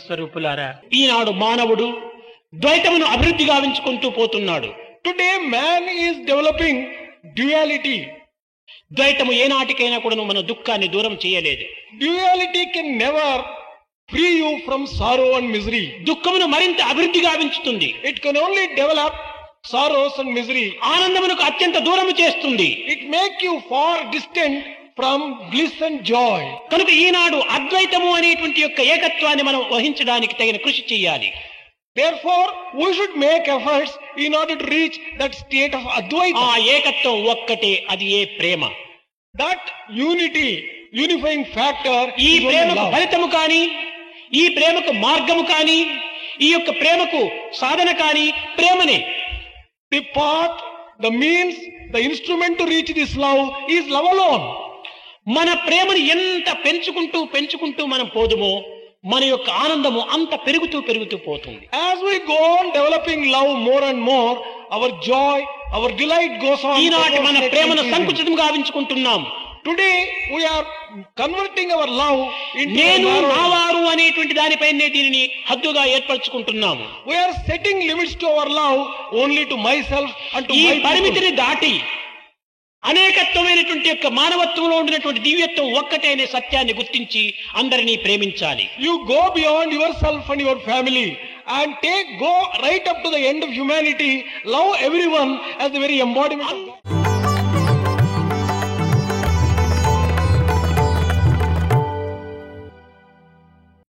స్వరూపులారా, ఈనాడు మానవుడు ద్వైతమును అభివృద్ధి గావించుకుంటూ పోతున్నాడు. Today man is developing duality. ద్వైతము ఏనాటికైనా కూడా మన దుఃఖాన్ని దూరం చేయలేదు. Duality can never free you from sorrow and misery. దుఃఖమును మరింత అభివృద్ధి గావించుతుంది. It can only develop sorrows and misery. ఆనందమునకు అత్యంత దూరము చేస్తుంది. It make you far distant from bliss and joy. కనుక ఈనాడు అద్వైతము అనేటువంటి యొక్క ఏకత్వాన్ని మనం వహించడానికి తగిన కృషి చేయాలి. Therefore, we should make efforts in order to reach that state of Advaita. ఆ ఏకత్వం ఒక్కటే, అది ఏ ప్రేమ. That unity, unifying factor ఈ is only ప్రేమకు love. ఫలితము కానీ, ఈ ప్రేమకు మార్గము కానీ, ఈ యొక్క ప్రేమకు సాధన కానీ ప్రేమనే. The path, the means, the instrument to reach this love is love alone. మన ప్రేమను ఎంత పెంచుకుంటూ పెంచుకుంటూ మనం పోదుమో మన యొక్క ఆనందము అంత పెరుగుతూ పెరుగుతూ పోతుంది. As we go on developing love more and more, our joy, our delight goes on. ఈనాటి మన ప్రేమను increasing. సంకుచితం గావించుకుంటున్నాం. Today we are converting our love into నేను a narrow. నావారు అనేటువంటి దానిపైనే దీనిని హద్దుగా ఏర్పరచుకుంటున్నాము. We are setting limits to our love only to myself and to ఈ my people. పరిమితిని దాటి అనేకత్వమైనటువంటి యొక్క మానవత్వంలో ఉండినటువంటి దివ్యత్వం ఒక్కటే అనే సత్యాన్ని గుర్తించి అందరినీ ప్రేమించాలి. You go beyond yourself and your family and go right up to the end of humanity. Love everyone as the very embodiment of God.